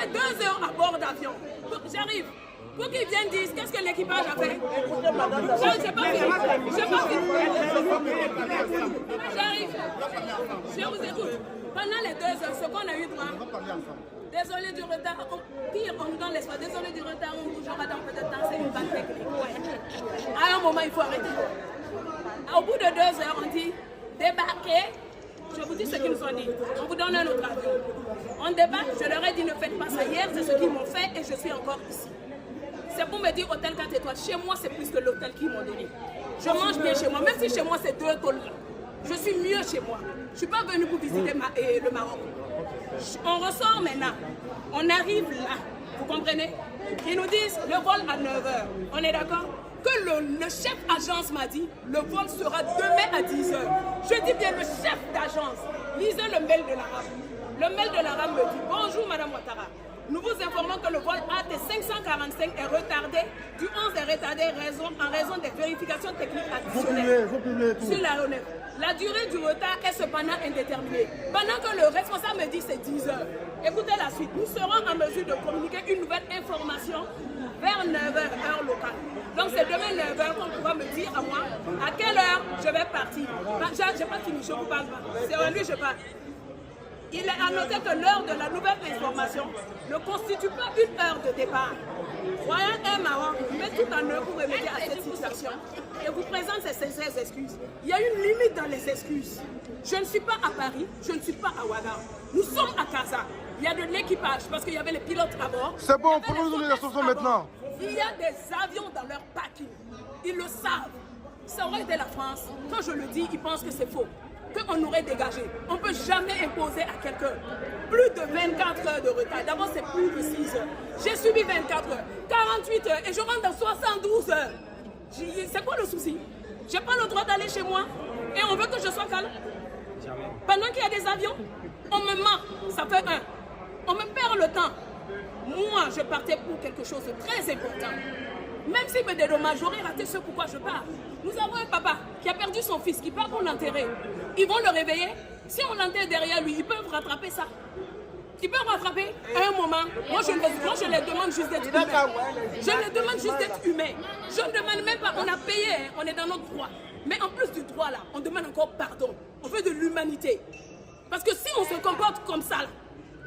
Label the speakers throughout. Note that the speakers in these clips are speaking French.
Speaker 1: fait 2 heures à bord d'avion. J'arrive. Pour qu'ils viennent dire qu'est-ce que l'équipage a fait. J'ai pas fini. J'arrive. Je vous écoute. Pendant les 2 heures, ce qu'on a eu droit. Désolé du retard. Pire, on nous donne l'espoir. Désolé du retard, on bougera dans peu de temps. C'est une panne technique. Ouais. À un moment, il faut arrêter. Au bout de 2 heures, on dit débarquez. Je vous dis ce qu'ils nous ont dit. On vous donne un autre avion. On débarque. Je leur ai dit ne faites pas ça hier. C'est ce qu'ils m'ont fait et je suis encore ici. C'est pour me dire hôtel 4 étoiles. Chez moi, c'est plus que l'hôtel qu'ils m'ont donné. Je mange bien chez moi. Même si chez moi, c'est 2 tôles là. Je suis mieux chez moi. Je ne suis pas venue pour visiter le Maroc. On ressort maintenant. On arrive là. Vous comprenez? Ils nous disent le vol à 9 h. On est d'accord? Que le chef agence m'a dit le vol sera demain à 10 h. Je dis bien le chef d'agence. Lisez le mail de l'arabe. Le mail de l'arabe me dit bonjour Madame Ouattara. Nous vous informons que le vol AT545 est retardé. Du 11 est retardé en raison des vérifications techniques additionnelles sur l'aéronef. La durée du retard est cependant indéterminée. Pendant que le responsable me dit c'est 10 h. Écoutez la suite. Nous serons en mesure de communiquer une nouvelle information vers 9 h heure locale. Donc c'est demain 9 h qu'on pourra me dire à moi à quelle heure je vais partir. Je n'ai pas fini, je vous parle pas. C'est à lui je parle. Il est à noter que l'heure de la nouvelle information ne constitue pas une heure de départ. Royal Air Maroc met tout en œuvre pour remédier à cette situation et vous présente ses sincères excuses. Il y a une limite dans les excuses. Je ne suis pas à Paris, je ne suis pas à Ouaga. Nous sommes à Casa. Il y a de l'équipage parce qu'il y avait les pilotes à bord.
Speaker 2: C'est bon, pour nous donner la solution maintenant.
Speaker 1: Il y a des avions dans leur parking. Ils le savent. Ça aurait été la France. Quand je le dis, ils pensent que c'est faux. Qu'on aurait dégagé. On ne peut jamais imposer à quelqu'un plus de 24 heures de retard. D'abord, c'est plus de 6 heures. J'ai subi 24 heures, 48 heures et je rentre dans 72 heures. C'est quoi le souci? Je n'ai pas le droit d'aller chez moi et on veut que je sois calme. Pendant qu'il y a des avions, on me ment. Ça fait 1. On me perd le temps. Moi, je partais pour quelque chose de très important. Même s'il me dédommage, j'aurais raté ce pourquoi je pars. Nous avons un papa qui a perdu son fils, qui part pour l'enterrer. Ils vont le réveiller. Si on l'enterre derrière lui, ils peuvent rattraper ça. Ils peuvent rattraper à un moment. Moi, je les demande juste d'être humains. Je les demande juste d'être humains. Je ne demande même pas, on a payé, hein, on est dans notre droit. Mais en plus du droit, là, on demande encore pardon. On veut de l'humanité. Parce que si on se comporte comme ça,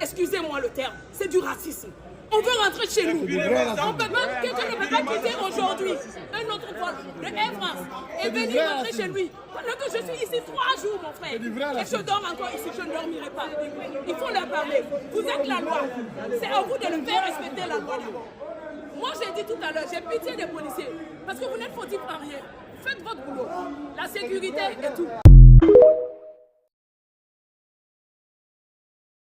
Speaker 1: excusez-moi le terme, c'est du racisme. On veut rentrer chez nous. Quelqu'un ne peut pas quitter aujourd'hui un autre vol de Air France et venir rentrer chez lui. Pendant que je suis ici 3 jours, mon frère, et je dors encore ici, je ne dormirai pas. Il faut leur parler. Vous êtes la loi. C'est à vous de le faire respecter la loi d'abord. Moi, j'ai dit tout à l'heure, j'ai pitié des policiers. Parce que vous n'êtes fautifs en rien. Faites votre boulot. La sécurité et tout.